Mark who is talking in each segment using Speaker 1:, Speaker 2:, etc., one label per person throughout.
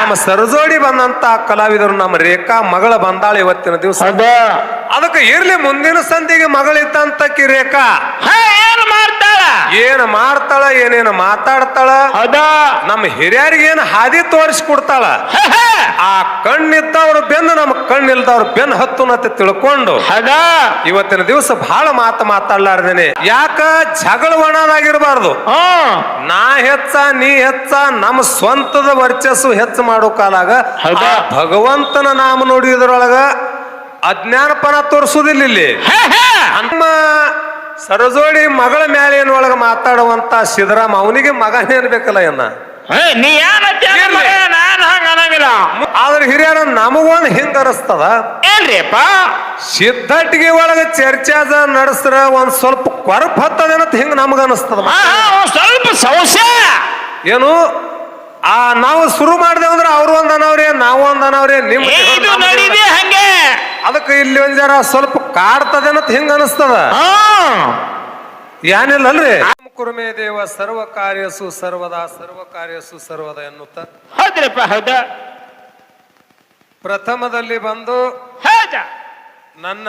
Speaker 1: ನಮ್ಮ ಸರಜೋಡಿ ಬಂದಂತ ಕಲಾವಿದರು ನಮ್ಮ ರೇಖಾ ಮಗಳ ಬಂದಾಳ ಇವತ್ತಿನ ದಿವಸ. ಅದಕ್ಕೆ ಇರ್ಲಿ, ಮುಂದಿನ ಸಂಧಿಗೆ ಮಗಳಿದ್ದಂತಕ್ಕಿ ರೇಖಾ ಏನ್ ಮಾಡ್ತಾಳ, ಏನೇನು ಮಾತಾಡ್ತಾಳ, ನಮ್ಮ ಹಿರಿಯರಿಗೆ ಏನ್ ಹಾದಿ ತೋರಿಸ್ಕೊಡ್ತಾಳ. ಆ ಕಣ್ಣಿದ್ದವ್ರ ಬೆನ್ನು ನಮ್ಮ ಕಣ್ಣಿಲ್ದವ್ರ ಬೆನ್ನು ಹತ್ತುನತ್ತೆ ತಿಳ್ಕೊಂಡು ಇವತ್ತಿನ ದಿವಸ ಬಹಳ ಮಾತಾಡ್ಲಾರ್ದೇನೆ. ಯಾಕ ಜಗಳ ಒಣದಾಗಿರ್ಬಾರ್ದು. ನಾ ಹೆಚ್ಚ ನೀ ಹೆಚ್ಚ, ನಮ್ಮ ಸ್ವಂತದ ವರ್ಚಸ್ಸು ಹೆಚ್ಚು ಮಾಡೋ ಕಾಲಾಗ ಭಗವಂತನ ನಾಮ ನುಡಿಯೋದ್ರೊಳಗ ಅಜ್ಞಾನಪನ ತೋರಿಸುದಿಲ್ಲ. ಇಲ್ಲಿ ನಮ್ಮ ಸರಜೋಡಿ ಮಗಳ ಮ್ಯಾಲಿನೊಳಗ ಮಾತಾಡುವಂತ ಸಿದ್ದರಾಮ ಅವನಿಗೆ ಮಗನೇನ್ ಬೇಕಲ್ಲ ಏನ, ಆದ್ರೆ ಹಿರಿಯರ ನಮಗೊಂದು ಹಿಂಗ ಅನಿಸ್ತದ
Speaker 2: ಏನ್ರಿಪ್ಪ,
Speaker 1: ಸಿದ್ಧಟ್ಟಿಗೆ ಒಳಗ ಚರ್ಚೆ ನಡೆಸ್ರ ಒಂದ್ ಸ್ವಲ್ಪ ಕೊರಪ್ ಹತ್ತದೇನತ್ ಹಿಂಗ ನಮಗ ಅನಿಸ್ತದ.
Speaker 2: ಸ್ವಲ್ಪ ಸಮಸ್ಯೆ
Speaker 1: ಏನು ನಾವು ಶುರು ಮಾಡ್ದೇವ್ ಅಂದ್ರೆ ಅವ್ರು ಒಂದ್ ಅನವ್ರೆ, ನಾವು ಒಂದ್ ಅನವ್ರೆ, ನಿಮ್
Speaker 2: ಹಂಗೆ.
Speaker 1: ಅದಕ್ಕೆ ಇಲ್ಲಿ ಒಂದ್ ಜರ ಸ್ವಲ್ಪ ಕಾಡ್ತದೇನತ್ ಹಿಂಗ ಅನಿಸ್ತದ. ಏನಿಲ್ಲಲ್ರಿ, ಕುರುಮೇ ದೇವ ಸರ್ವ ಕಾರ್ಯಸು ಸರ್ವದಾ ಸರ್ವ ಕಾರ್ಯಸು ಸರ್ವದ ಎನ್ನುತ್ತ
Speaker 2: ಹೌದ್ರಪ್ಪ. ಹೌದ,
Speaker 1: ಪ್ರಥಮದಲ್ಲಿ ಬಂದು ನನ್ನ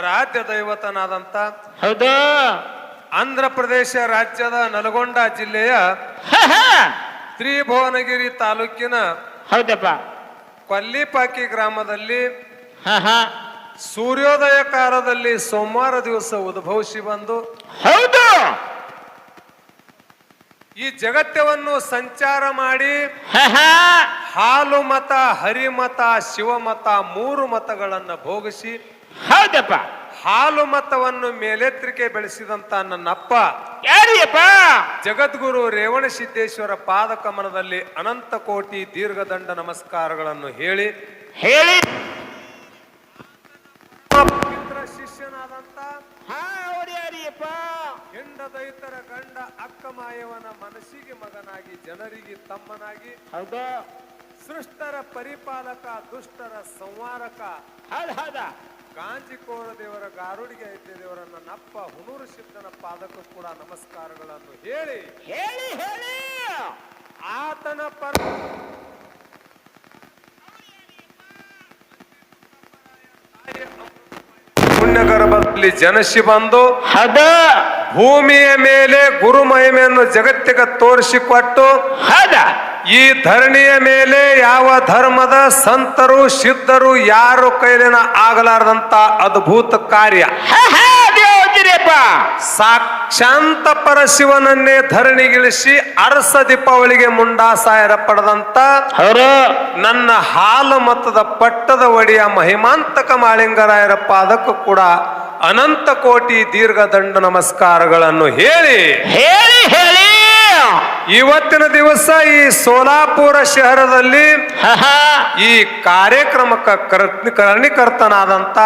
Speaker 1: ರಾಜ್ಯ ದೈವತನಾದಂತ
Speaker 2: ಹೌದು
Speaker 1: ಆಂಧ್ರ ಪ್ರದೇಶ ರಾಜ್ಯದ ನಲ್ಗೊಂಡ ಜಿಲ್ಲೆಯ ತ್ರಿಭುವನಗಿರಿ ತಾಲೂಕಿನ
Speaker 2: ಹೌದಪ್ಪ
Speaker 1: ಕೊಲ್ಲಿಪಾಕಿ ಗ್ರಾಮದಲ್ಲಿ ಸೂರ್ಯೋದಯ ಕಾಲದಲ್ಲಿ ಸೋಮವಾರ ದಿವಸ ಉದ್ಭವಿಸಿ ಬಂದು
Speaker 2: ಹೌದು
Speaker 1: ಈ ಜಗತ್ತವನ್ನು ಸಂಚಾರ ಮಾಡಿ ಹಾಲು ಮತ, ಹರಿಮತ, ಶಿವಮತ 3 ಮತಗಳನ್ನು ಭೋಗಿಸಿ
Speaker 2: ಹೌದಪ್ಪ
Speaker 1: ಹಾಲು ಮತವನ್ನು ಮೇಲೆತ್ತರಿಕೆ ಬೆಳೆಸಿದಂತ ನನ್ನಪ್ಪ
Speaker 2: ಯಾರಿಯಪ್ಪ
Speaker 1: ಜಗದ್ಗುರು ರೇವಣ ಸಿದ್ದೇಶ್ವರ ಪಾದ ಕಮಲದಲ್ಲಿ ಅನಂತ ಕೋಟಿ ದೀರ್ಘದಂಡ ನಮಸ್ಕಾರಗಳನ್ನು ಹೇಳಿ ಪವಿತ್ರ ಶಿಷ್ಯನಾದಂತ ಹೆಂಡ ದೈತರ ಗಂಡ ಅಕ್ಕ ಮಾಯವನ ಮನಸ್ಸಿಗೆ ಮಗನಾಗಿ ಜನರಿಗೆ ತಮ್ಮನಾಗಿ ಸೃಷ್ಟರ ಪರಿಪಾಲಕ ದುಷ್ಟರ ಸಂವಾರಕ ಗಾಂಜಿಕೋರ ದೇವರ ಗಾರುಡಿಗೆ ಐತೆ ದೇವರ ನನ್ನಪ್ಪ ಹುಣೂರು ಸಿದ್ದನ ಪಾದಕ್ಕೂ ಕೂಡ ನಮಸ್ಕಾರಗಳನ್ನು ಹೇಳಿ ಆತನ ಪುಣ್ಯಗರ್ಭದಲ್ಲಿ ಜನಸಿ ಬಂದು ಭೂಮಿಯ ಮೇಲೆ ಗುರು ಮಹಿಮೆಯನ್ನು ಜಗತ್ತಿಗೆ ತೋರಿಸಿಕೊಟ್ಟು ಈ ಧರಣಿಯ ಮೇಲೆ ಯಾವ ಧರ್ಮದ ಸಂತರು ಸಿದ್ಧರು ಯಾರು ಕೈಲಿನ ಆಗಲಾರದಂತ ಅದ್ಭುತ ಕಾರ್ಯ ಸಾಕ್ಷಾಂತ ಪರಶಿವನನ್ನೇ ಧರಣಿಗಿಳಿಸಿ ಅರಸ ದೀಪಾವಳಿಗೆ ಮುಂಡಾಸಾಯರ ಪಡೆದಂತ ನನ್ನ ಹಾಲು ಮತದ ಪಟ್ಟದ ಒಡೆಯ ಮಹಿಮಾಂತಕ ಮಾಳಿಂಗರಾಯರ ಪಾದಕ್ಕೂ ಕೂಡ ಅನಂತ ಕೋಟಿ ದೀರ್ಘದಂಡ ನಮಸ್ಕಾರಗಳನ್ನು ಹೇಳಿ ಇವತ್ತಿನ ದಿವಸ ಈ ಸೋಲಾಪುರ ಶಹರದಲ್ಲಿ ಈ ಕಾರ್ಯಕ್ರಮಕ್ಕೆ ಕರ್ಣಿಕರ್ತನಾದಂತ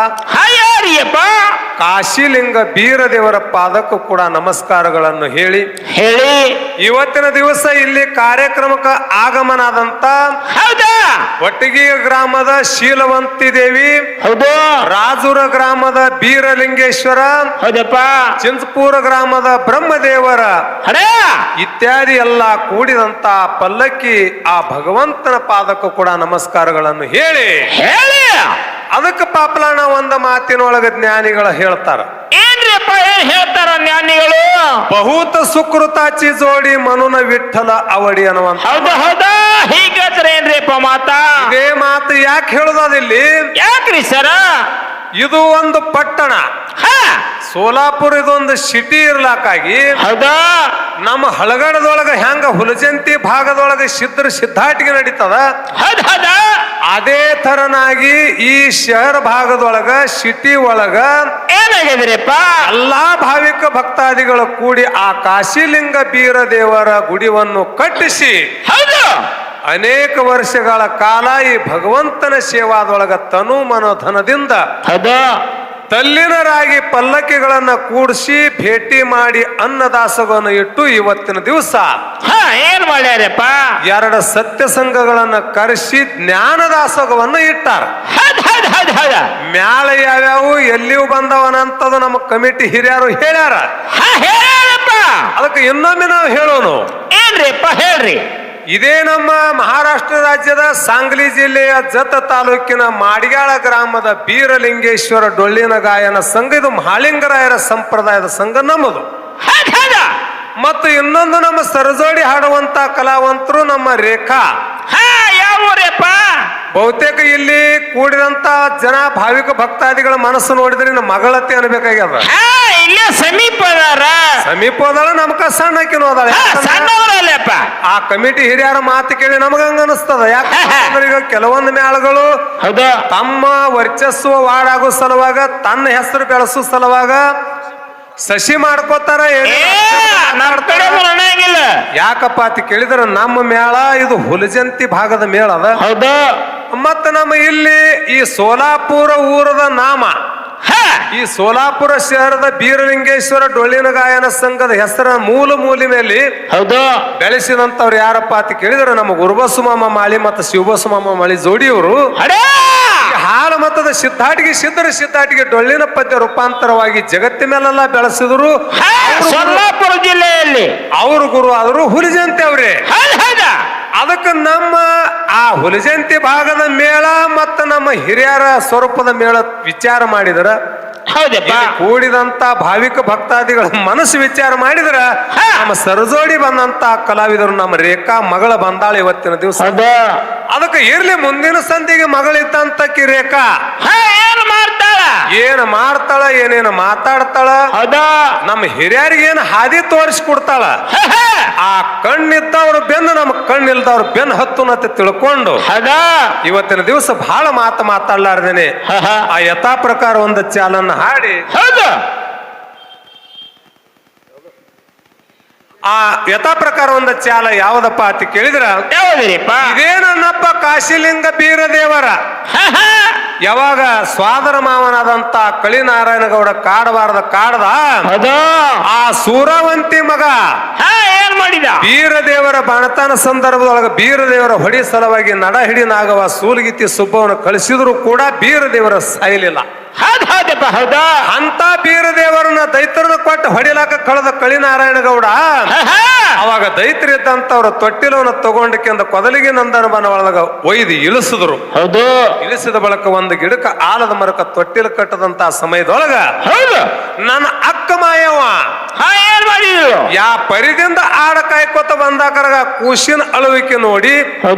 Speaker 1: ಕಾಶಿಲಿಂಗ ಬೀರದೇವರ ಪಾದಕ್ಕೂ ಕೂಡ ನಮಸ್ಕಾರಗಳನ್ನು ಹೇಳಿ ಇವತ್ತಿನ ದಿವಸ ಇಲ್ಲಿ ಕಾರ್ಯಕ್ರಮಕ್ಕೆ ಆಗಮನಾದಂತ ಒಟ್ಟಿಗೆ ಗ್ರಾಮದ ಶೀಲವಂತಿ ದೇವಿ, ರಾಜುರ ಗ್ರಾಮದ ಬೀರಲಿಂಗೇಶ್ವರ, ಚಿಂಚಪುರ ಗ್ರಾಮದ ಬ್ರಹ್ಮದೇವರ ಇತ್ಯಾದಿ ಎಲ್ಲ ಕೂಡಿದಂತ ಪಲ್ಲಕ್ಕಿ ಆ ಭಗವಂತನ ಪಾದಕ್ಕೂ ಕೂಡ ನಮಸ್ಕಾರಗಳನ್ನು ಹೇಳಿ ಅದಕ್ಕೆ ಪಾಪಲಾಣ ಒಂದ ಮಾತಿನೊಳಗ ಜ್ಞಾನಿಗಳ ಹೇಳ್ತಾರ.
Speaker 2: ಏನ್ರಿಪ್ಪ ಏನ್ ಹೇಳ್ತಾರ ಜ್ಞಾನಿಗಳು?
Speaker 1: ಬಹುತ ಸುಕೃತಾಚಿ ಜೋಡಿ ಮನುನ ವಿಠಲ ಅವಡಿ ಅನ್ನುವಂತ.
Speaker 2: ಹೌದಾ ಹೀಗೇನ್ರಿಪ್ಪ ಮಾತಾ?
Speaker 1: ಇದೇ ಮಾತು ಯಾಕೆ ಹೇಳುದಿಲ್ಲಿ?
Speaker 2: ಯಾಕ್ರಿ ಸರ?
Speaker 1: ಇದು ಒಂದು ಪಟ್ಟಣ, ಸೋಲಾಪುರ ಇದೊಂದು ಸಿಟಿ ಇರ್ಲಾಕಾಗಿ ನಮ್ಮ ಹಳಗಡದೊಳಗ ಹೆಂಗ ಹುಲಜಂತಿ ಭಾಗದೊಳಗ ಸಿದ್ಧಾಟಿಗೆ ನಡೀತದ, ಅದೇ ತರನಾಗಿ ಈ ಶಹರ ಭಾಗದೊಳಗ ಸಿಟಿ ಒಳಗ
Speaker 2: ಏನಾಗಿದ್ರಿಪ್ಪ
Speaker 1: ಎಲ್ಲಾ ಭಾವಿಕ ಭಕ್ತಾದಿಗಳು ಕೂಡಿ ಆ ಕಾಶಿಲಿಂಗ ಬೀರದೇವರ ಗುಡಿಯನ್ನು ಕಟ್ಟಿಸಿ ಅನೇಕ ವರ್ಷಗಳ ಕಾಲ ಈ ಭಗವಂತನ ಸೇವಾದೊಳಗ ತನು ಮನೋಧನದಿಂದ ತಲ್ಲಿನರಾಗಿ ಪಲ್ಲಕ್ಕಿಗಳನ್ನ ಕೂಡಿಸಿ ಭೇಟಿ ಮಾಡಿ ಅನ್ನದಾಸೋಹವನ್ನು ಇಟ್ಟು ಇವತ್ತಿನ ದಿವಸ
Speaker 2: ಏನ್ ಮಾಡ್ಯಾರಪ್ಪ
Speaker 1: 2 ಸತ್ಯ ಸಂಘಗಳನ್ನ ಕರೆಸಿ ಜ್ಞಾನದಾಸೋಹವನ್ನು ಇಟ್ಟಾರ. ಮ್ಯಾಲ ಯಾವ್ಯಾವು ಎಲ್ಲಿಯೂ ಬಂದವನಂತದು ನಮ್ಮ ಕಮಿಟಿ ಹಿರಿಯರು ಹೇಳ್ಯಾರ. ಅದಕ್ಕೆ ಇನ್ನೊಮ್ಮೆ ನಾವು ಹೇಳೋನು
Speaker 2: ಏನ್ರಿಪ್ಪ ಹೇಳ್ರಿ.
Speaker 1: ಇದೇ ನಮ್ಮ ಮಹಾರಾಷ್ಟ್ರ ರಾಜ್ಯದ ಸಾಂಗ್ಲಿ ಜಿಲ್ಲೆಯ ಜತ ತಾಲೂಕಿನ ಮಾಡಿಗಾಳ ಗ್ರಾಮದ ಬೀರಲಿಂಗೇಶ್ವರ ಡೊಳ್ಳಿನ ಗಾಯನ ಸಂಘ. ಇದು ಮಹಾಲಿಂಗರಾಯರ ಸಂಪ್ರದಾಯದ ಸಂಘ ನಮ್ಮದು.
Speaker 2: ಹೌದ್ ಹೌದ.
Speaker 1: ಮತ್ತು ಇನ್ನೊಂದು ನಮ್ಮ ಸರಜೋಡಿ ಹಾಡುವಂತ ಕಲಾವಂತರು ನಮ್ಮ ರೇಖಾ.
Speaker 2: ಹಾ, ಯಾವ ಊರಪ್ಪ?
Speaker 1: ಬಹುತೇಕ ಇಲ್ಲಿ ಕೂಡಿದಂತ ಜನ ಭಾವಿಕ ಭಕ್ತಾದಿಗಳ ಮನಸ್ಸು ನೋಡಿದ್ರೆ ನಮ್ಮ ಮಗಳತ್ತೆ ಅನ್ಬೇಕಾಗ್ಯದ.
Speaker 2: ಹಾ, ಇಲ್ಲೇ ಸಮೀಪ ಅದಾರ.
Speaker 1: ಸಮೀಪ ಹೋದಾಳ, ನಮ್ಕ ಸಣ್ಣಕಿನೂ ಹೋದಾಳ.
Speaker 2: ಸಣ್ಣವರಲ್ಲಪ್ಪ.
Speaker 1: ಆ ಕಮಿಟಿ ಹಿರಿಯರ ಮಾತು ಕೇಳಿ ನಮಗಂಗ ಅನಿಸ್ತದ. ಯಾಕಂದ್ರೆ ಈಗ ಕೆಲವೊಂದು ಮೇಳಗಳು
Speaker 2: ಹೌದಾ
Speaker 1: ತಮ್ಮ ವರ್ಚಸ್ಸು ವಾಡಾಗೋ ಸಲುವಾಗ, ತನ್ನ ಹೆಸರು ಬೆಳೆಸೋ ಸಲುವಾಗ ಸಸಿ ಮಾಡ್ಕೋತಾರ.
Speaker 2: ಅನ್ನಂಗಿಲ್ಲ.
Speaker 1: ಯಾಕಪ್ಪ ಅಂತ ಕೇಳಿದ್ರೆ ನಮ್ಮ ಮೇಳ ಇದು ಹುಲಜಂತಿ ಭಾಗದ ಮೇಳ ಅದ.
Speaker 2: ಹೌದಾ.
Speaker 1: ಮತ್ತ ನಮ್ಮ ಇಲ್ಲಿ ಈ ಸೋಲಾಪುರ ಊರದ ನಾಮ, ಈ ಸೋಲಾಪುರ ಶಹರದ ಬೀರಲಿಂಗೇಶ್ವರ ಡೊಳ್ಳಿನ ಗಾಯನ ಸಂಘದ ಹೆಸರ ಮೂಲಿ ಮೇಲೆ
Speaker 2: ಹೌದು
Speaker 1: ಬೆಳೆಸಿದಂತವ್ರು ಯಾರಪ್ಪ ಅಂತ ಕೇಳಿದ್ರೆ ನಮ್ಮ ಗುರುಬಸು ಮಾಮ ಮಾಳಿ ಮತ್ತು ಶಿವಬಸು ಮಾಮ ಮಾಳಿ ಜೋಡಿಯವರು ಹಾಲ ಮತದ ಸಿದ್ಧಾಟಿಗೆ ಡೊಳ್ಳಿನ ಪದ್ಯ ರೂಪಾಂತರವಾಗಿ ಜಗತ್ತಿನ ಮೇಲೆಲ್ಲ ಬೆಳೆಸಿದ್ರು.
Speaker 2: ಸೊಲ್ಲಾಪುರ ಜಿಲ್ಲೆಯಲ್ಲಿ
Speaker 1: ಅವರು ಗುರು ಆದರು ಹುಲಿಜಂತಿ ಅವ್ರೆ. ಅದಕ್ಕೆ ನಮ್ಮ ಆ ಹುಲಿಜಂತಿ ಭಾಗದ ಮೇಳ ಮತ್ತು ನಮ್ಮ ಹಿರಿಯರ ಸ್ವರೂಪದ ಮೇಳ ವಿಚಾರ ಮಾಡಿದ್ರ,
Speaker 2: ಹೌದಪ್ಪ,
Speaker 1: ಕೂಡಿದಂತ ಭಾವಿಕ ಭಕ್ತಾದಿಗಳ ಮನಸ್ಸು ವಿಚಾರ ಮಾಡಿದ್ರ ನಮ್ಮ ಸರಜೋಡಿ ಬಂದಂತ ಕಲಾವಿದರು ನಮ್ಮ ರೇಖಾ ಮಗಳ ಬಂದಾಳ ಇವತ್ತಿನ ದಿವಸ. ಅದಕ್ಕೆ ಇರ್ಲಿ, ಮುಂದಿನ ಸಂಧಿಗೆ ಮಗಳಿದ್ದಂತಕ್ಕಿ ರೇಖಾ ಏನ್ ಮಾಡ್ತಾಳ, ಏನೇನು ಮಾತಾಡ್ತಾಳ, ನಮ್ಮ ಹಿರಿಯರಿಗೆ ಏನ್ ಹಾದಿ ತೋರಿಸ್ಕೊಡ್ತಾಳ. ಆ ಕಣ್ಣಿದ್ದವ್ರ ಬೆನ್ನು ನಮ್ಮ ಕಣ್ಣಿಲ್ದವ್ರ ಬೆನ್ನು ಹತ್ತುನತ್ತೆ ತಿಳ್ಕೊಂಡು ಇವತ್ತಿನ ದಿವಸ ಬಹಳ ಮಾತಾಡ್ಲಾರ್ದೇನೆ ಆ ಯಥಾ ಪ್ರಕಾರ ಒಂದು ಚಾಲನ್ನ ಹಾಡಿ, ಆ ಯಥಾ ಪ್ರಕಾರ ಒಂದು ಚಾಲ ಯಾವ್ದಪ್ಪ ಅಂತ ಕೇಳಿದ್ರ, ಇದೇ ನನ್ನಪ್ಪ ಕಾಶಿಲಿಂಗ ಬೀರದೇವರ ಯಾವಾಗ ಸ್ವಾದರ ಮಾವನಾದಂತ ಕಳಿನಾರಾಯಣಗೌಡ ಕಾಡಬಾರದ ಕಾಡದ ಆ ಸೂರವಂತಿ ಮಗ
Speaker 2: ಏನ್ ಮಾಡಿದ,
Speaker 1: ಬೀರದೇವರ ಬಣತನ ಸಂದರ್ಭದೊಳಗ ಬೀರದೇವರ ಹೊಡಿ ಸಲುವಾಗಿ ನಡ ಹಿಡಿನಾಗವ ಸೂಲಗಿತ್ತಿ ಸುಬ್ಬವನ್ನು ಕಳಿಸಿದ್ರು ಕೂಡ ಬೀರದೇವರ ಸಾಯಲಿಲ್ಲ. ಅಂತ ಬೀರದೇವರನ್ನ ದೈತ್ರನ ಕೊಟ್ಟು ಹೊಡಿಲಾಕ ಕಳೆದ ಕಳಿನಾರಾಯಣಗೌಡ ಅವಾಗ ದೈತ್ರ ಇದ್ದಂತವ್ರ ತೊಟ್ಟಿಲವನ್ನು ತಗೊಂಡಕ್ಕಿಂತ ಕೊದಲಿಗೆ ನಂದನ ಬನವಳಗ ಒಯ್ದು ಇಳಿಸಿದ್ರು. ಇಳಿಸಿದ ಬಳಕ ಒಂದು ಗಿಡಕ ಆಲದ ಮರಕ ತೊಟ್ಟಿಲ ಕಟ್ಟದಂತ ಸಮಯದೊಳಗ ನನ್ನ ಅಕ್ಕ ಮಾಯವ
Speaker 2: ಏನ್ ಮಾಡಿದ್ರು,
Speaker 1: ಯಾ ಪರಿದಿಂದ ಆಡ ಕಾಯ್ಕೋತ ಬಂದಾಕರಾಗ ಕೂಸಿನ ಅಳುವಿಕೆ ನೋಡಿ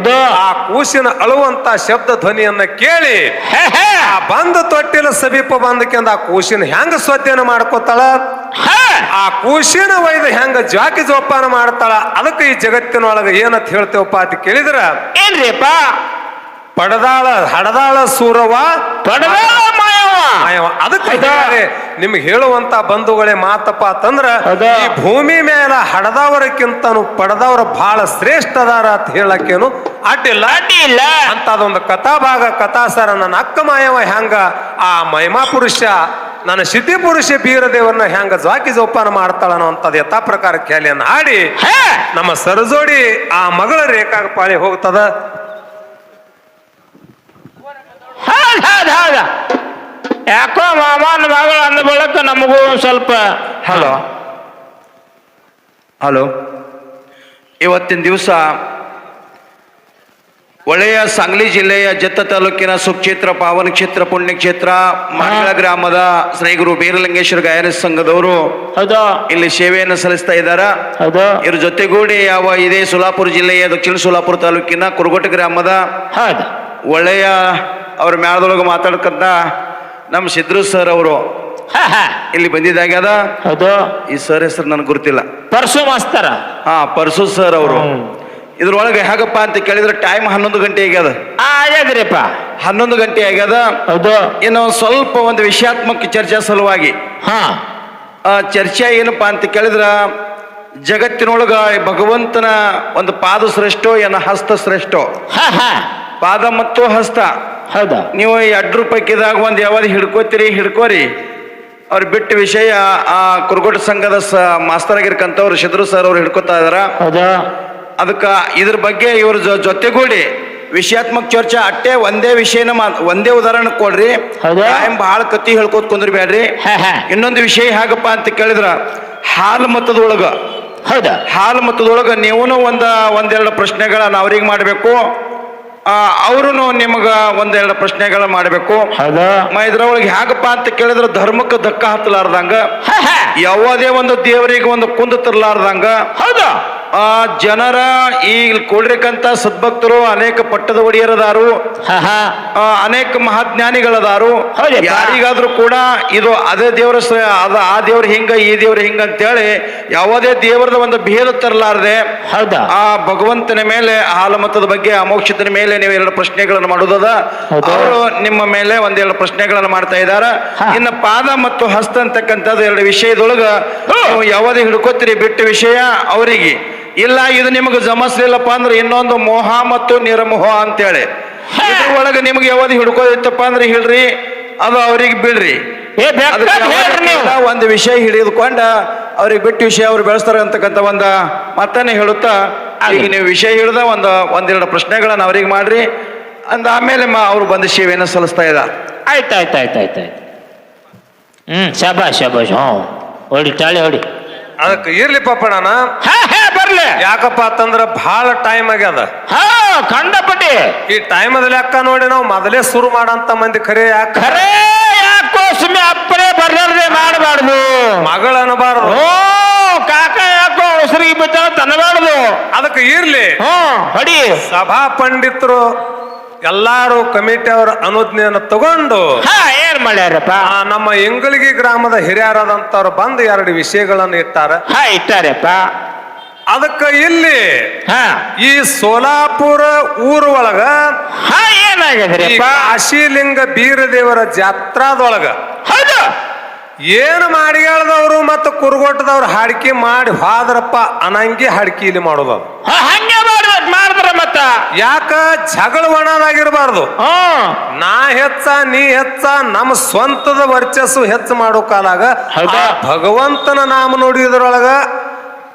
Speaker 1: ಆ ಕೂಸಿನ ಅಳುವಂತ ಶಬ್ದ ಧ್ವನಿಯನ್ನ ಕೇಳಿ ಆ ಬಂದ ತೊಟ್ಟಿಲ ಸಮೀಪ ಬಂದಕ್ಕಿಂದ ಆ ಕೂಸಿನ ಹೆಂಗ ಸ್ವತ್ಯನ ಮಾಡ್ಕೋತಾಳ, ಆ ಕೂಸಿನ ಒಯ್ದು ಹೆಂಗ ಜಾಕಿ ಜೋಪಾನ ಮಾಡ್ತಾಳ. ಅದಕ್ಕೆ ಈ ಜಗತ್ತಿನೊಳಗ ಏನಂತ ಹೇಳ್ತೇವಪ್ಪ ಅಂತ ಕೇಳಿದ್ರ,
Speaker 2: ಏನ್ರಿಪ್ಪ,
Speaker 1: ಹಡದಾಳ ಸೂರವ ಮಾಯವ. ಅದಕ್ಕೆ ನಿಮ್ಗೆ ಹೇಳುವಂತ ಬಂಧುಗಳೇ ಮಾತಪ್ಪ ಅಂತಂದ್ರ, ಈ ಭೂಮಿ ಮೇಲೆ ಹಡದವರಕ್ಕಿಂತನು ಪಡೆದವ್ರ ಬಹಳ ಶ್ರೇಷ್ಠ ಅದಾರ ಅಂತ ಹೇಳಕ್ಕೇನು ಅಡ್ಡಿಲ್ಲ. ಅಂತದೊಂದು ಕಥಾಭಾಗ ಕಥಾಸಾರ ನನ್ನ ಅಕ್ಕ ಮಾಯವ ಹೆಂಗ ಆ ಮಹಿಮಾ ಪುರುಷ ನನ್ನ ಸಿದ್ಧಿ ಪುರುಷ ಬೀರದೇವರನ್ನ ಹೆಂಗ ಜಾಕಿ ಜೋಪಾನ ಮಾಡ್ತಾಳ ಅನ್ನೋಂಥದ್ದು ಯಥಾ ಪ್ರಕಾರ ಖ್ಯಾಲಿಯನ್ನು ಹಾಡಿ ನಮ್ಮ ಸರಜೋಡಿ ಆ ಮಗಳ ರೇಖಾಗ ಪಾಳಿ ಹೋಗ್ತದ.
Speaker 2: ಯಾಕೋ ಮಾಮನ ಮಗಳು ಅಂದ ಬಳಕ ನಮಗೂ ಸ್ವಲ್ಪ
Speaker 3: ಹಲೋ ಇವತ್ತಿನ ದಿವಸ ಒಳ್ಳೆಯ ಸಾಂಗ್ಲಿ ಜಿಲ್ಲೆಯ ಜತ್ತ ತಾಲೂಕಿನ ಸುಕ್ಷೇತ್ರ ಪಾವನ ಕ್ಷೇತ್ರ ಪುಣ್ಯಕ್ಷೇತ್ರ ಮಾಡಿಗಾಳ ಗ್ರಾಮದ ಶ್ರೀ ಗುರು ಬೀರಲಿಂಗೇಶ್ವರ ಗಾಯನ ಸಂಘದವರು ಇಲ್ಲಿ ಸೇವೆಯನ್ನು ಸಲ್ಲಿಸ್ತಾ ಇದ್ದಾರ. ಇವ್ರ ಜೊತೆಗೂಡಿ ಇದೇ ಸೋಲಾಪುರ ಜಿಲ್ಲೆಯ ದಕ್ಷಿಣ ಸೋಲಾಪುರ ತಾಲೂಕಿನ ಕುರುಗೋಟ ಗ್ರಾಮದ ಒಳ್ಳೆಯ ಅವ್ರ ಮೇಳದೊಳಗೆ ಮಾತಾಡ್ಕಂತ ನಮ್ಮ ಸಿದ್ರು ಸರ್ ಅವರು ಇಲ್ಲಿ ಬಂದಿದ್ದಾಗ್ಯದ. ಈ ಸರ್ ಹೆಸರು ನನಗೆ ಗುರುತಿಲ್ಲ,
Speaker 2: ಪರ್ಸು ಮಾಸ್ತರ.
Speaker 3: ಪರ್ಸು ಸರ್ ಅವರು. ಇದ್ರೊಳಗೆ ಹೇಗಪ್ಪ ಅಂತ ಕೇಳಿದ್ರೆ ಟೈಮ್ 11 ಗಂಟೆ ಆಗ್ಯದ. 11 ಗಂಟೆ ಆಗ್ಯದ. ಇನ್ನು ಸ್ವಲ್ಪ ಒಂದು ವಿಷಯಾತ್ಮಕ ಚರ್ಚೆ ಸಲುವಾಗಿ ಚರ್ಚೆ ಏನಪ್ಪಾ ಅಂತ ಕೇಳಿದ್ರ, ಜಗತ್ತಿನೊಳಗ ಭಗವಂತನ ಒಂದು ಪಾದ ಶ್ರೇಷ್ಠೋ ಏನ ಹಸ್ತ ಶ್ರೇಷ್ಠೋ. ಪಾದ ಮತ್ತು ಹಸ್ತ ನೀವು ಈ 2 ರೂಪಾಯಿದಾಗ ಒಂದು ಯಾವ್ದು ಹಿಡ್ಕೋರಿ. ಅವ್ರು ಬಿಟ್ಟ ವಿಷಯ ಆ ಕುರುಗೋಟ ಸಂಘದ ಮಾಸ್ತರ್ ಆಗಿರ್ಕಂತವ್ರು ಸಿದ್ರು ಸರ್ ಅವ್ರು ಹಿಡ್ಕೋತಾ ಇದಾರ. ಅದಕ್ಕ ಇದ್ರ ಬಗ್ಗೆ ಇವ್ರ ಜೊತೆಗೂಡಿ ವಿಷಯಾತ್ಮಕ ಚರ್ಚೆ ಅಟ್ಟೆ ಒಂದೇ ವಿಷಯನ ಒಂದೇ ಉದಾಹರಣೆ ಕೊಡ್ರಿ, ಬಹಳ ಕತ್ತಿ ಹೇಳ್ಕೋತ ಕುಂದ್ರಿ ಬೇಡ್ರಿ. ಇನ್ನೊಂದು ವಿಷಯ ಹೇಗಪ್ಪ ಅಂತ ಕೇಳಿದ್ರ, ಹಾಲು ಮತದೊಳಗ
Speaker 2: ಹೌದಾ?
Speaker 3: ಹಾಲು ಮತದೊಳಗ ನೀವು ಒಂದೆರಡು ಪ್ರಶ್ನೆಗಳನ್ನ ಅವ್ರಿಗೆ ಮಾಡಬೇಕು, ಅವರು ನಿಮಗ ಒಂದೆರಡು ಪ್ರಶ್ನೆಗಳ ಮಾಡಬೇಕು.
Speaker 2: ಹೌದಾ?
Speaker 3: ಇದ್ರೊಳಗೆ ಹೇಗಪ್ಪ ಅಂತ ಕೇಳಿದ್ರೆ ಧರ್ಮಕ್ಕೆ ಧಕ್ಕ ಹತ್ತಲಾರ್ದಂಗ, ಯಾವುದೇ ಒಂದು ದೇವರಿಗೆ ಒಂದು ಕುಂದು ತರಲಾರ್ದಂಗ,
Speaker 2: ಹೌದಾ,
Speaker 3: ಜನರ ಈ ಕೂಡಿರಕಂತ ಸದ್ಭಕ್ತರು ಅನೇಕ ಪಟ್ಟದ ಒಡೆಯರದಾರು, ಅನೇಕ ಮಹಾಜ್ಞಾನಿಗಳದಾರು. ಯಾರಿಗಾದ್ರೂ ಕೂಡ ಇದು ಅದೇ ದೇವರ ಆ ದೇವ್ರ ಹಿಂಗ ಈ ದೇವ್ರ ಹಿಂಗ ಅಂತೇಳಿ ಯಾವುದೇ ದೇವರದ ಒಂದು ಭೇದ ತರಲಾರದೆ,
Speaker 2: ಹೌದಾ,
Speaker 3: ಆ ಭಗವಂತನ ಮೇಲೆ ಹಾಲಮತದ ಬಗ್ಗೆ ಅಮೋಕ್ಷದ ಮೇಲೆ ನೀವು ಎರಡು ಪ್ರಶ್ನೆಗಳನ್ನು ಮಾಡುವುದದ. ಅವರು ನಿಮ್ಮ ಮೇಲೆ ಒಂದೆರಡು ಪ್ರಶ್ನೆಗಳನ್ನು ಮಾಡ್ತಾ ಇದ್ದಾರ. ಇನ್ನು ಪಾದ ಮತ್ತು ಹಸ್ತ ಅಂತಕ್ಕಂಥದ್ದು ಎರಡು ವಿಷಯದೊಳಗ ನೀವು ಯಾವುದೇ ಹಿಡ್ಕೋತೀರಿ ಬಿಟ್ಟ ವಿಷಯ ಅವರಿಗೆ ಇಲ್ಲ. ಇದು ನಿಮಗೆ ಜಮಸ್ಲಿಲ್ಲಪ್ಪ ಅಂದ್ರೆ ಇನ್ನೊಂದು ಮೋಹ ಮತ್ತು ನಿರಮೋಹ ಅಂತೇಳಿ ಇದ್ರೊಳಗೆ ನಿಮ್ಗೆ ಯಾವ್ದು ಹಿಡ್ಕೋದಿತ್ತಪ್ಪ ಅಂದ್ರೆ ಹೇಳ್ರಿ, ಅದು ಅವ್ರಿಗೆ ಬಿಡ್ರಿ. ಒಂದು ವಿಷಯ ಹಿಡಿದುಕೊಂಡ ಅವ್ರಿಗೆ ಬಿಟ್ಟು ವಿಷಯ ಅವ್ರು ಬೆಳೆಸ್ತಾರೆ ಅಂತಕ್ಕಂಥ ಒಂದು ಮಾತನ್ನೇ ಹೇಳುತ್ತಾ, ಈಗ ನೀವು ವಿಷಯ ಹಿಡಿದ ಒಂದೆರಡು ಪ್ರಶ್ನೆಗಳನ್ನ ಅವ್ರಿಗೆ ಮಾಡ್ರಿ. ಆಮೇಲೆ ಅವ್ರು ಬಂದು ಸೇವೆಯನ್ನು ಸಲ್ಲಿಸ್ತಾ ಇದ್ದಾರೆ.
Speaker 2: ಆಯ್ತಾಯ್ತಾಯ್ತಾಯ್ತಾಯ್ತು. ಶಾಬಾಷ್ ಶಾಬಾಷ್. ಹೊಡಿ ತಾಳಿ ಹೊಡಿ.
Speaker 1: ಅದಕ್ಕೆ ಇರ್ಲಿ ಪಾಪಣ್ಣ,
Speaker 2: ಬರ್ಲಿ.
Speaker 1: ಯಾಕಪ್ಪ ಅಂತಂದ್ರ ಬಹಳ ಟೈಮ್ ಆಗ್ಯದ.
Speaker 2: ಕಂಡಪಟ್ಟಿ
Speaker 1: ಈ ಟೈಮ್ ಅದ ಲೆಕ್ಕ ನೋಡಿ ನಾವು ಮೊದಲೇ ಶುರು ಮಾಡಂತ ಮಂದಿ ಖರೆ ಯಾಕೋ
Speaker 2: ಸುಮ್ಮನೆ ಅಪ್ಪರೇ ಬರ್ಲಾರ್ದೆ ಮಾಡಬಾರ್ದು.
Speaker 1: ಮಗಳ ಅನ್ನಬಾರ್ದು,
Speaker 2: ಕಾಕ ಯಾಕೋ ಉಸಿರಿಗೆ ಬಿಟ್ಟ ತನ್ನಬಾರ್ದು.
Speaker 1: ಅದಕ್ಕೆ ಇರ್ಲಿ.
Speaker 2: ಹೊಡಿ.
Speaker 1: ಸಭಾ ಪಂಡಿತರು ಎಲ್ಲಾರು ಕಮಿಟಿ ಅವರ ಅನುಜ್ಞೆಯನ್ನು ತಗೊಂಡು
Speaker 2: ಏನ್ ಮಾಡ್ಯಾರಪ್ಪ,
Speaker 1: ನಮ್ಮ ಇಂಗಳಗಿ ಗ್ರಾಮದ ಹಿರಿಯರಾದಂತವ್ರು ಬಂದು ಎರಡು ವಿಷಯಗಳನ್ನು
Speaker 2: ಇಟ್ಟಾರಪ್ಪ.
Speaker 1: ಅದಕ್ಕ ಇಲ್ಲಿ ಈ ಸೋಲಾಪುರ ಊರು ಒಳಗ
Speaker 2: ಏನಾಗಿದ್ರಿ
Speaker 1: ಕಾಶಿಲಿಂಗ ಬೀರದೇವರ ಜಾತ್ರಾದೊಳಗ ಏನು ಮಾಡಿಗಳದವ್ರು ಮತ್ತು ಕುರುಗೋಟದವ್ರು ಹಾಡಿಕೆ ಮಾಡಿ ಹಾದ್ರಪ್ಪ ಅನಂಗಿ ಹಾಡಿಕೆ ಇಲ್ಲಿ ಮಾಡೋದು.
Speaker 2: ಹಂಗೆ ಮಾಡಿದ್ರ ಮತ್ತ
Speaker 1: ಯಾಕ ಜಗಳ ಒಣದಾಗಿರ್ಬಾರ್ದು. ನಾ ಹೆಚ್ಚ ನೀ ಹೆಚ್ಚ ನಮ್ಮ ಸ್ವಂತದ ವರ್ಚಸ್ಸು ಹೆಚ್ಚು ಮಾಡೋ ಕಾಲಾಗ ಭಗವಂತನ ನಾಮ ನುಡಿಯೋದ್ರೊಳಗ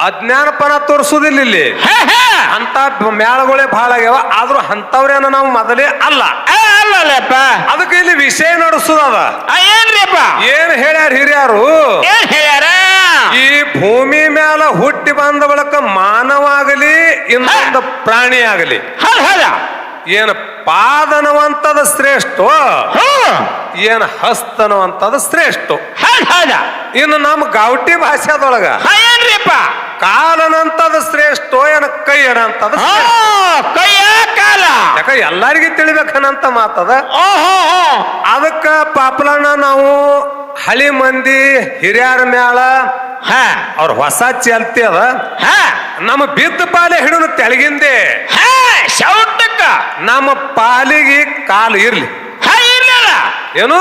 Speaker 1: ಅಜ್ಞಾನಪನ ತೋರಿಸುದಿಲ್ಲ. ಇಲ್ಲಿ ಅಂತ ಮೇಳಗಳೇ ಬಹಳ ಆಗ್ಯಾವ, ಆದ್ರೂ ಅಂತವ್ರೇನ ನಾವು ಮೊದಲೇ ಅಲ್ಲ. ಅದಕ್ಕೆ ಇಲ್ಲಿ ವಿಷಯ ನಡೆಸುದದ. ಏನ್ ಹೇಳ್ಯಾರ ಹಿರಿಯರು, ಈ ಭೂಮಿ ಮ್ಯಾಲ ಹುಟ್ಟಿ ಬಂದ ಬಳಿಕ ಮಾನವ ಆಗಲಿ ಇನ್ನೊಂದು ಪ್ರಾಣಿ ಆಗಲಿ ಏನು ಪಾದನವಂತದ ಶ್ರೇಷ್ಠ, ಏನು ಹಸ್ತನವಂತದ ಶ್ರೇಷ್ಠ. ಇನ್ನು ನಮ್ಮ ಗಾವಟಿ ಭಾಷೆದೊಳಗ ಕಾಲನಂತದ ಶ್ರೇಷ್ಠ, ಏನ ಕೈ ಏನಂತದ
Speaker 2: ಕೈಯ ಕಾಲ.
Speaker 1: ಯಾಕ ಎಲ್ಲಾರಿಗೂ ತಿಳಿಬೇಕನ್ನಂತ ಮಾತದ. ಅದಕ್ಕ ಪಾಪಲಣ್ಣ ನಾವು ಹಳಿ ಮಂದಿ ಹಿರಿಯರ ಮ್ಯಾಲ ಅವ್ರ ಹೊಸ ಚಾಲ್ತಿ ಅದ. ನಮ್ಮ ಬಿದ್ದ ಪಾಲೆ ಹಿಡಿದು ತೆಳಗಿಂದೆ ನಮ್ಮ ಪಾಲಿಗೆ ಕಾಲು ಇರ್ಲಿ. ಏನು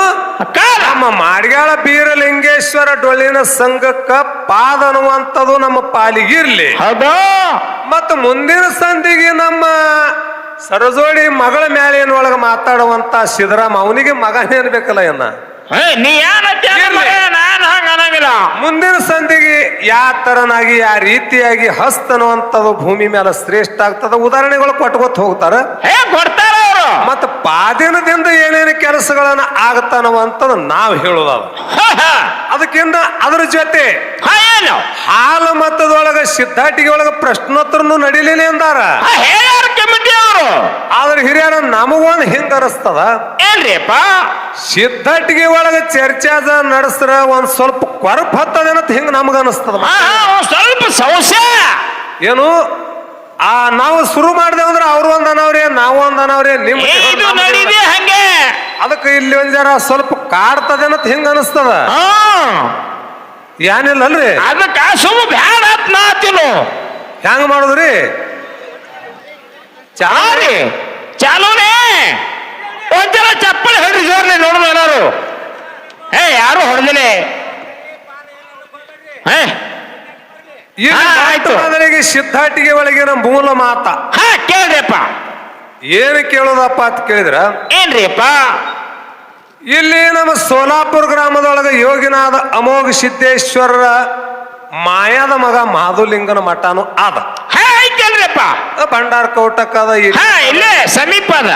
Speaker 1: ನಮ್ಮ ಮಾಡ್ಯಾಳ ಬೀರಲಿಂಗೇಶ್ವರ ಡೊಳ್ಳಿನ ಸಂಘಕ್ಕ ಪಾದ ಅನ್ನುವಂಥದ್ದು ನಮ್ಮ ಪಾಲಿಗಿರ್ಲಿ. ಮತ್ತು ಮುಂದಿನ ಸಂಧಿಗೆ ನಮ್ಮ ಸರಜೋಡಿ ಮಗಳ ಮ್ಯಾಲಿನೊಳಗ ಮಾತಾಡುವಂತ ಸಿದ್ದರಾಮ ಅವನಿಗೆ ಮಗನೇನ್ ಬೇಕಲ್ಲ ಏನ ಮುಂದಿನ ಸಂಧಿಗೆ ಯಾವ ತರನಾಗಿ ಯಾವ ರೀತಿಯಾಗಿ ಹಸ್ತ ಅನ್ನುವಂಥದ್ದು ಭೂಮಿ ಮೇಲೆ ಶ್ರೇಷ್ಠ ಆಗ್ತದ ಉದಾಹರಣೆಗಳು ಕೊಟ್ಕೊತ್ ಹೋಗ್ತಾರ. ಮತ್ತ ಪಾದಿನದಿಂದ ಏನೇನು ಕೆಲಸಗಳನ್ನ ಆಗತ್ತನ್ನುವಂಥದ್ದು ನಾವು ಹೇಳೋದದ. ಅದಕ್ಕಿಂತ ಅದ್ರ ಜೊತೆ ಹಾಲು ಮತದೊಳಗ ಸಿದ್ಧಾಟಿಗೆ ಒಳಗ ಪ್ರಶ್ನೋತ್ತರನು ನಡೀಲಿಲ್ಲ ಅಂದಾರ. ಆದ್ರೆ ಹಿರಿಯರ ನಮಗೊಂದು ಹಿಂಗ ಅನಿಸ್ತದ, ಸಿದ್ಧಾಟಿಗೆ ಒಳಗ ಚರ್ಚೆ ನಡೆಸ್ರ ಒಂದ್ ಸ್ವಲ್ಪ ಕೊರಪ್ ಹತ್ತದೇನಂತ ಹಿಂಗ ನಮಗ ಅನಿಸ್ತದ.
Speaker 2: ಸ್ವಲ್ಪ ಸಂಶಯ
Speaker 1: ಏನು ನಾವು ಶುರು ಮಾಡಿದೆ ಅಂದ್ರೆ ಅವ್ರು ಒಂದ್ ಅನವ್ರೆ ನಾವು ಒಂದ್ ಅನವ್ರೆ ನಿಮ್
Speaker 2: ಹಂಗೆ.
Speaker 1: ಅದಕ್ಕೆ ಇಲ್ಲಿ ಒಂದ್ ಜರ ಸ್ವಲ್ಪ ಕಾಡ್ತದೇನಂತ ಹಿಂಗ ಅನಿಸ್ತದ. ಏನಿಲ್ಲಲ್ರಿ
Speaker 2: ಅದಕ್ಕ
Speaker 1: ಹೆಂಗ ಮಾಡುದ್ರಿ
Speaker 2: ಚಾರಿ ಚಾಲೂನೇ ಒಂದ್ಸಲ ಚಪ್ಪಲಿ ಹೊಡ್ರಿ ಜೋರ್ಲಿ ನೋಡುದು ಎಲ್ಲಾರು. ಯಾರು ಹೊಡೆದಿಲ್ಲ.
Speaker 1: ಸಿದ್ಧಾಟಿಗೆ ಒಳಗಿನ ಮೂಲ ಮಾತ
Speaker 2: ಕೇಳ್ರಿಪ್ಪ.
Speaker 1: ಏನು ಕೇಳೋದಪ್ಪ ಅಂತ ಕೇಳಿದ್ರ
Speaker 2: ಏನ್ರಿಪ್ಪ,
Speaker 1: ಇಲ್ಲಿ ನಮ್ಮ ಸೋಲಾಪುರ ಗ್ರಾಮದೊಳಗ ಯೋಗಿನಾದ ಅಮೋಘ ಸಿದ್ದೇಶ್ವರರ ಮಾಯಾದ ಮಗ ಮಾಧುಲಿಂಗನ ಮಠನು ಆದ.
Speaker 2: ಐತಲ್ರಿಪ್ಪ,
Speaker 1: ಭಂಡಾರ ಕೌಟಕ್ಕದ
Speaker 2: ಇಲ್ಲೇ ಸಮೀಪ ಅದ.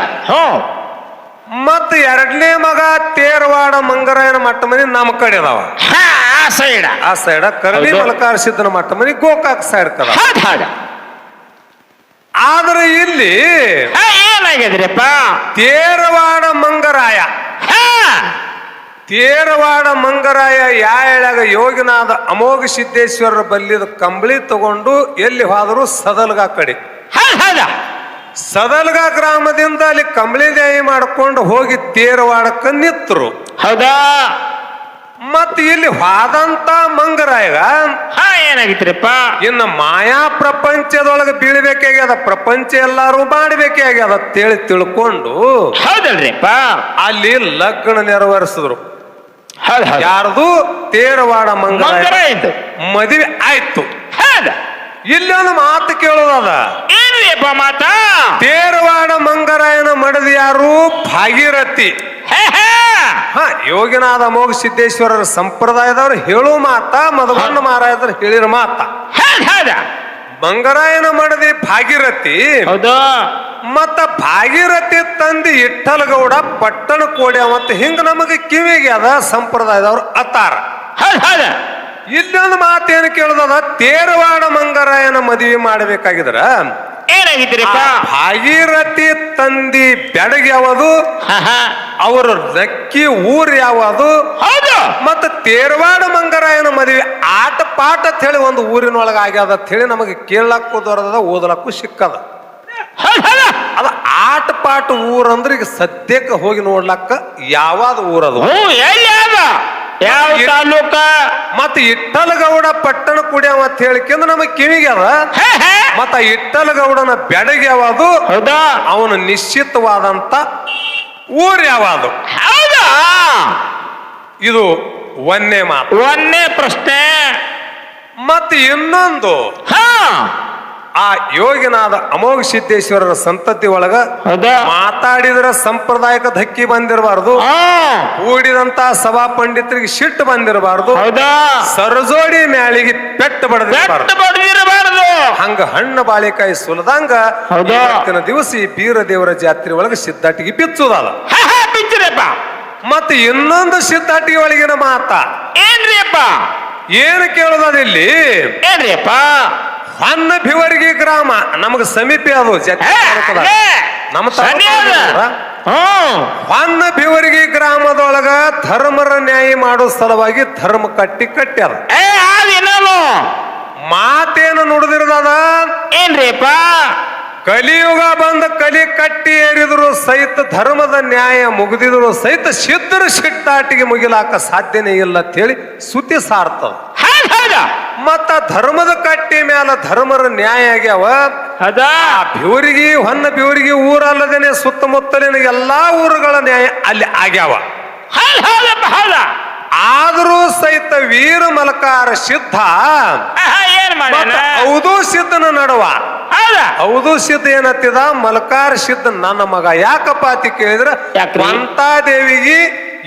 Speaker 1: ಮತ್ತ ಎರಡನೇ ಮಗ ತೇರವಾಡ ಮಂಗರಾಯನ ಮಟ್ಟ ಮನಿ ನಮ್ಮ ಕಡೆ ಅದಾವ.
Speaker 2: ಆ ಸೈಡ್
Speaker 1: ಆ ಸೈಡ್ ಕರಡಿ ಮಲಕಾರ ಸಿದ್ದನ ಮಟ್ಟ ಮನಿ ಗೋಕಾಕ್ ಸೈಡ್ ಕದ. ಆದ್ರೆ ಇಲ್ಲಿ
Speaker 2: ಏನಾಗಿದ್ರಿಪ್ಪ,
Speaker 1: ತೇರವಾಡ ಮಂಗರಾಯ ತೇರವಾಡ ಮಂಗರಾಯ ಯಾಳಾಗ ಯೋಗಿನಾದ ಅಮೋಘ ಸಿದ್ದೇಶ್ವರರ ಬಲ್ಲಿದ ಕಂಬಳಿ ತಗೊಂಡು ಎಲ್ಲಿ ಹೋದರು ಸದಲ್ಗ ಕಡೆ. ಸದಲ್ಗ ಗ್ರಾಮದಿಂದ ಅಲ್ಲಿ ಕಂಬಳಿ ನ್ಯಾಯ ಮಾಡ್ಕೊಂಡು ಹೋಗಿ ತೇರವಾಡಕ್ಕ ನಿತ್ರು.
Speaker 2: ಹೌದಾ.
Speaker 1: ಮತ್ ಇಲ್ಲಿ ಹೋದಂತ ಮಂಗರಾಯಗ
Speaker 2: ಏನಾಗಿತ್ರಿಪ್ಪ,
Speaker 1: ಇನ್ನ ಮಾಯಾ ಪ್ರಪಂಚದೊಳಗೆ ಬೀಳ್ಬೇಕಾಗ್ಯದ, ಪ್ರಪಂಚ ಎಲ್ಲಾರು ಮಾಡ್ಬೇಕೇ ಆಗ್ಯದ ಅಂತೇಳಿ ತಿಳ್ಕೊಂಡು
Speaker 2: ಹೌದಲ್ರಿಪ್ಪ
Speaker 1: ಅಲ್ಲಿ ಲಗ್ನ ನೆರವೇರಿಸಿದ್ರು.
Speaker 2: ಹೌದು
Speaker 1: ಯಾರ್ದು? ತೇರವಾಡ ಮಂಗರಾಯ ಮದುವೆ ಆಯ್ತು. ಇಲ್ಲಿ ಒಂದು ಮಾತು ಕೇಳೋದದ.
Speaker 2: ಏನ್ರಿಪ್ಪ ಮಾತ?
Speaker 1: ತೇರವಾಡ ಮಂಗರಾಯನ ಮಡದಿ ಯಾರು? ಭಾಗೀರಥಿ. ಯೋಗಿನಾದ ಅಮೋಘ ಸಿದ್ದೇಶ್ವರರ ಸಂಪ್ರದಾಯದವ್ರು ಹೇಳೋ ಮಾತ, ಮಧುವಣ್ಣ ಮಹಾರಾಜರು ಹೇಳಿರೋ ಮಾತ. ಮಂಗರಾಯನ ಮಡದಿ ಭಾಗೀರಥಿ.
Speaker 2: ಹೌದು.
Speaker 1: ಮತ್ತ ಭಾಗೀರಥಿ ತಂದಿ ಇಟ್ಟಲಗೌಡ ಪಟ್ಟಣ ಕೋಡ್ಯ ಮತ್ತ ಹಿಂಗ ನಮಗೆ ಕಿವಿಗೆ ಅದ ಸಂಪ್ರದಾಯದವ್ರು ಅತ್ತಾರ. ಇಲ್ಲೊಂದು ಮಾತೇನು ಕೇಳದ, ತೇರವಾಡ ಮಂಗರಾಯನ ಮದುವೆ ಮಾಡಬೇಕಾಗಿದ್ರ
Speaker 2: ಏನಾಗಿದ್ರಿಪ್ಪ,
Speaker 1: ಭಾಗೀರಥಿ ತಂದಿ ಬೆಡಗ್ ಯಾವುದು, ಅವ್ರ ರಕ್ಕಿ ಊರ್ ಯಾವುದು,
Speaker 2: ಹೌದು.
Speaker 1: ಮತ್ತ ತೇರವಾಡ ಮಂಗರಾಯನ ಮದುವೆ ಆಟ ಪಾಠ ಅಂತ ಹೇಳಿ ಒಂದು ಊರಿನೊಳಗ ಆಗ್ಯದ ಅಂತ ಹೇಳಿ ನಮಗೆ ಕೇಳಕ್ಕೂ ದೊರದದ, ಓದಲಕ್ಕೂ ಸಿಕ್ಕದ. ಅದ ಆಟ ಪಾಠ ಊರಂದ್ರೆ ಈಗ ಸದ್ಯಕ್ಕೆ ಹೋಗಿ ನೋಡ್ಲಕ್ಕ ಯಾವ್ದು ಊರದು,
Speaker 2: ಯಾವ ತಾಲೂಕ,
Speaker 1: ಮತ್ತ ಇಟ್ಟಲಗೌಡ ಪಟ್ಟಣ ಕುಡಿಯವ ಅಂತ ಹೇಳಿಕೆಂದು ನಮಗ್ ಕಿವಿಗೆ ಅದ. ಮತ್ತ ಇಟ್ಟಲಗೌಡನ ಬೆಡಗೆ ಯಾವುದು,
Speaker 2: ಹೌದಾ,
Speaker 1: ಅವನು ನಿಶ್ಚಿತವಾದಂತ ಊರ್ ಯಾವುದು.
Speaker 2: ಹೌದಾ.
Speaker 1: ಇದು ಒಂದೇ ಮಾತು,
Speaker 2: ಒಂದೇ ಪ್ರಶ್ನೆ.
Speaker 1: ಮತ್ತ ಇನ್ನೊಂದು, ಆ ಯೋಗಿನಾದ ಅಮೋಘ ಸಿದ್ದೇಶ್ವರರ ಸಂತತಿ ಒಳಗ ಮಾತಾಡಿದ್ರ ಸಂಪ್ರದಾಯಕ ಧಕ್ಕಿ ಬಂದಿರಬಾರ್ದು, ಕೂಡಿದಂತ ಸಭಾ ಪಂಡಿತರಿಗೆ ಸಿಟ್ಟು ಬಂದಿರಬಾರ್ದು, ಸರಜೋಡಿ ಮ್ಯಾಲಿಗೆ ಪೆಟ್ಟು ಬಡದಿರಬಾರ್ದು. ಹಂಗ ಹಣ್ಣು ಬಾಳೆಕಾಯಿ ಸುಲದಂಗ ಇವತ್ತಿನ ದಿವಸ ಈ ಬೀರ ದೇವರ ಜಾತ್ರೆ ಒಳಗ ಸಿದ್ದಾಟಿಗೆ ಬಿಚ್ಚುದಲ್ಲ. ಮತ್ತ ಇನ್ನೊಂದು ಸಿದ್ದಾಟಿಗೆ ಒಳಗಿನ ಮಾತ
Speaker 2: ಏನ್ರಿಯಪ್ಪ,
Speaker 1: ಏನು ಕೇಳುದಿಲ್ಲಿ
Speaker 2: ಏನ್ರಿಯಪ್ಪ,
Speaker 1: ಹೊನ್ನ ಭಿವರ್ಗಿ ಗ್ರಾಮ ನಮಗ ಸಮೀಪ ಅದು ನಮ್ಮ ಹೊನ್ನ ಭಿವರ್ಗಿ ಗ್ರಾಮದೊಳಗ ಧರ್ಮರ ನ್ಯಾಯ ಮಾಡೋ ಸಲುವಾಗಿ ಧರ್ಮ ಕಟ್ಟಿ ಅದ. ಮಾತೇನು ನುಡಿದಿರದ
Speaker 2: ಏನ್ರಿಪ್ಪ,
Speaker 1: ಕಲಿಯುಗ ಬಂದ ಕಲಿ ಕಟ್ಟಿ ಏರಿದ್ರು ಸಹಿತ ಧರ್ಮದ ನ್ಯಾಯ ಮುಗಿದಿದ್ರು ಸಹಿತ ಸಿದ್ಧರ ಸಿಟ್ಟಾಟಿಗೆ ಮುಗಿಲಾಕ ಸಾಧ್ಯನೇ ಇಲ್ಲ ಅಂತ ಹೇಳಿ ಸುದ್ದಿ ಸಾರ್ತದ. ಮತ್ತ ಧರ್ಮದ ಕಟ್ಟಿ ಮ್ಯಾಲ ಧರ್ಮರ ನ್ಯಾಯ ಆಗ್ಯಾವ. ಭಿವರಿಗೆ ಹೊನ್ನ ಭಿವರಿಗೆ ಊರಲ್ಲದೇನೆ ಸುತ್ತಮುತ್ತಲಿನ ಎಲ್ಲಾ ಊರುಗಳ ನ್ಯಾಯ ಅಲ್ಲಿ ಆಗ್ಯಾವ. ಆದರೂ ಸಹಿತ ವೀರ ಮಲಕಾರ ಸಿದ್ಧ ಹೌದು ಸಿದ್ಧನ ನಡುವ ಹೌದು ಸಿದ್ಧ ಏನತ್ತಿದ, ಮಲಕಾರ ಸಿದ್ಧ ನನ್ನ ಮಗ ಯಾಕಪ್ಪ ಅಂತ ಕೇಳಿದ್ರ, ಮಂತಾದೇವಿಗೆ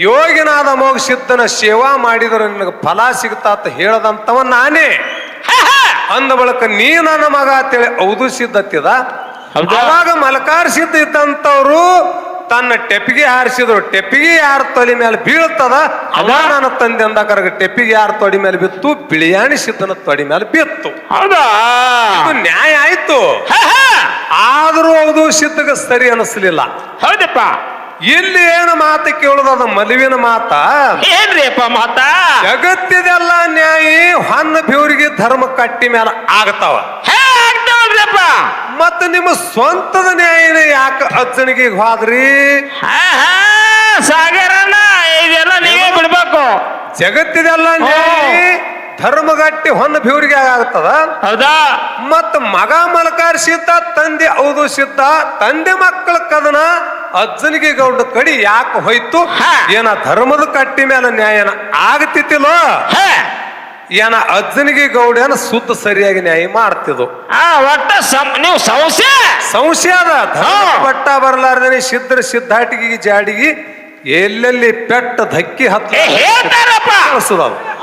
Speaker 1: ಯೋಗಿನಾದ ಅಮೋಘ ಸಿದ್ಧನ ಸೇವಾ ಮಾಡಿದ್ರೆ ನಿನಗೆ ಫಲ ಸಿಗ್ತಾ ಅಂತ ಹೇಳದಂತವ ನಾನೇ. ಅಂದ ಬಳಕ ನೀ ನನ್ನ ಮಗ ಅಂತೇಳಿ ಹೌದು ಸಿದ್ಧ ಹತ್ತಿದ. ಅವಾಗ ಮಲಕಾರ ಸಿದ್ಧ ಇದ್ದಂತವ್ರು ತನ್ನ ಟೆಪ್ಪಿಗೆ ಹಾರಿಸಿದ್ರು. ಟೆಪ್ಪಿಗೆ ಯಾರ ತೊಳಿ ಮೇಲೆ ಬೀಳ್ತದ ಅವ ನನ್ನ ತಂದೆ ಅಂದಕರಗ ಟೆಪ್ಪಿಗೆ ಯಾರ ತೊಡಿ ಮೇಲೆ ಬಿತ್ತು, ಬಿಳಿಯಾಣಿ ಸಿದ್ಧನ ತೊಡಿ ಮೇಲೆ ಬಿತ್ತು. ಇದು ನ್ಯಾಯ ಆಯ್ತು. ಆದ್ರೂ ಹೌದು ಸಿದ್ಧಗ ಸರಿ ಅನಿಸ್ಲಿಲ್ಲ.
Speaker 2: ಹೌದಪ್ಪ.
Speaker 1: ಇಲ್ಲಿ ಏನು ಮಾತು ಕೇಳುದ, ಮದುವಿನ ಮಾತ
Speaker 2: ಏನ್ರಿಪ್ಪ ಮಾತ,
Speaker 1: ಜಗತ್ತಿದೆಲ್ಲ ನ್ಯಾಯಿ ಹೊನ್ನ ಭಿವರಿಗೆ ಧರ್ಮ ಕಟ್ಟಿ ಮೇಲೆ ಆಗತಾವ. ಮತ್ತ ನಿಮ್ಮ ಸ್ವಂತದ ನ್ಯಾಯನ ಯಾಕೆ ಅಜ್ಜನಿಗೆ ಹೋದ್ರಿ?
Speaker 2: ಸಾಗರಣ್ಣ ಇದೆಲ್ಲ ನೀವೇ ಬಿಡ್ಬೇಕು.
Speaker 1: ಜಗತ್ತಿದೆಲ್ಲ ನ್ಯಾಯಿ ಧರ್ಮಗಟ್ಟಿ ಹೊನ್ನ ಭಿವರಿಗೆ ಆಗ್ತದ.
Speaker 2: ಹೌದಾ.
Speaker 1: ಮತ್ತ ಮಗ ಮಲಕಾರ ಸಿದ್ಧ, ತಂದೆ ಹೌದು ಸಿದ್ಧ, ತಂದೆ ಮಕ್ಕಳ ಕದನ ಅಜ್ಜನಿಗೆ ಗೌಡ ಕಡಿ ಯಾಕೆ ಹೋಯ್ತು? ಏನ ಧರ್ಮದ ಕಟ್ಟಿ ಮೇಲೆ ನ್ಯಾಯನ ಆಗತಿತ್ತಿಲ್ಲೋ, ಏನ ಅಜ್ಜನಿಗೆ ಗೌಡ ಏನ ಸುದ್ದ ಸರಿಯಾಗಿ ನ್ಯಾಯ ಮಾಡ್ತಿದ್ವು.
Speaker 2: ಒಟ್ಟ ನೀವು
Speaker 1: ಸಂಶಯ ಅದ. ಧರ್ಮ ಪಟ್ಟ ಬರ್ಲಾರ್ದೇನೆ ಸಿದ್ಧರ ಸಿದ್ಧಾಟಿಗೆ ಜಾಡಿಗೆ ಎಲ್ಲೆಲ್ಲಿ ಪೆಟ್ಟ ಧಕ್ಕಿ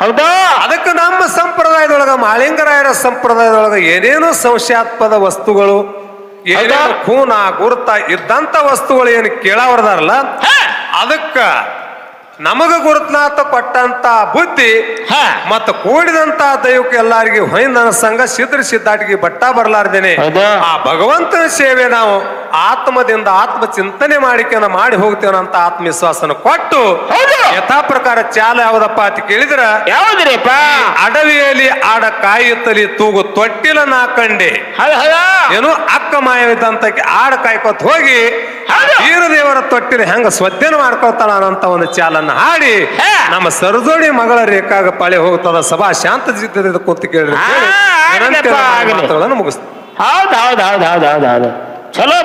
Speaker 2: ಹೌದಾ.
Speaker 1: ಅದಕ್ಕೆ ನಮ್ಮ ಸಂಪ್ರದಾಯದೊಳಗ ಮಾಳಿಂಗರಾಯರ ಸಂಪ್ರದಾಯದೊಳಗ ಏನೇನೋ ಸಂಶಯಾತ್ಮದ ವಸ್ತುಗಳು, ಏನೇನೋ ಖೂನ ಗುರುತ ಇದ್ದಂತ ವಸ್ತುಗಳು ಏನು ಕೇಳವರ್ದಾರಲ್ಲ ಅದಕ್ಕ ನಮಗ ಗುರುತ್ನಾಥ ಕೊಟ್ಟಂತ ಬುದ್ಧಿ
Speaker 2: ಹಾ.
Speaker 1: ಮತ್ತ ಕೂಡಿದಂತ ದೈವಕ್ಕೆ ಎಲ್ಲಾರಿಗೆ ಹೊಯ್ದನ ಸಂಘ ಸಿದ್ರ ಸಿದ್ದಾಟಿಗೆ ಬಟ್ಟ ಬರ್ಲಾರ್ದೇನೆ
Speaker 2: ಹೌದು.
Speaker 1: ಆ ಭಗವಂತನ ಸೇವೆ ನಾವು ಆತ್ಮದಿಂದ ಆತ್ಮ ಚಿಂತನೆ ಮಾಡಿಕೆನ ಮಾಡಿ ಹೋಗ್ತೇವೆ ಅಂತ ಆತ್ಮವಿಶ್ವಾಸನ ಕೊಟ್ಟು
Speaker 2: ಹೌದು.
Speaker 1: ಯಥಾ ಪ್ರಕಾರ ಚಾಲ ಯಾವ್ದಪ್ಪ ಅಂತ ಕೇಳಿದ್ರ
Speaker 2: ಯಾವ್ದ್ರಿಪ್ಪ
Speaker 1: ಅಡವಿಯಲ್ಲಿ ಆಡ ಕಾಯುತ್ತಲಿ ತೂಗು ತೊಟ್ಟಿಲ ನಾ ಕಂಡೆ ಏನು ಅಕ್ಕ ಮಾಯವಿದ್ದಂತ ಆಡ ಕಾಯ್ಕೋತ್ ಹೋಗಿ
Speaker 2: ಹೌದು.
Speaker 1: ವೀರದೇವರ ತೊಟ್ಟಿಲ ಹೆಂಗ ಸ್ವದ್ಯನ ಮಾಡ್ಕೊಳ್ತಾಳ ಅಂತ ಒಂದು ಚಾಲನ್ನ ಹಾಡಿ
Speaker 2: ಹೇ.
Speaker 1: ನಮ್ಮ ಸರಜೋಡಿ ಮಗಳ ರೇಖಾಗ ಪಾಳೆ ಹೋಗ್ತದ ಸಭಾ ಶಾಂತ ಜಿದ್ದ ಕೂತು ಕೇಳಿ
Speaker 2: ಆಗ್ಲಪ್ಪ, ಆಗ್ಲಿ.
Speaker 1: ಮಾತುಗಳನ್ನು ಮುಗಿಸ್ತಾರೆ.
Speaker 2: ಹೌದು ಚಲೋ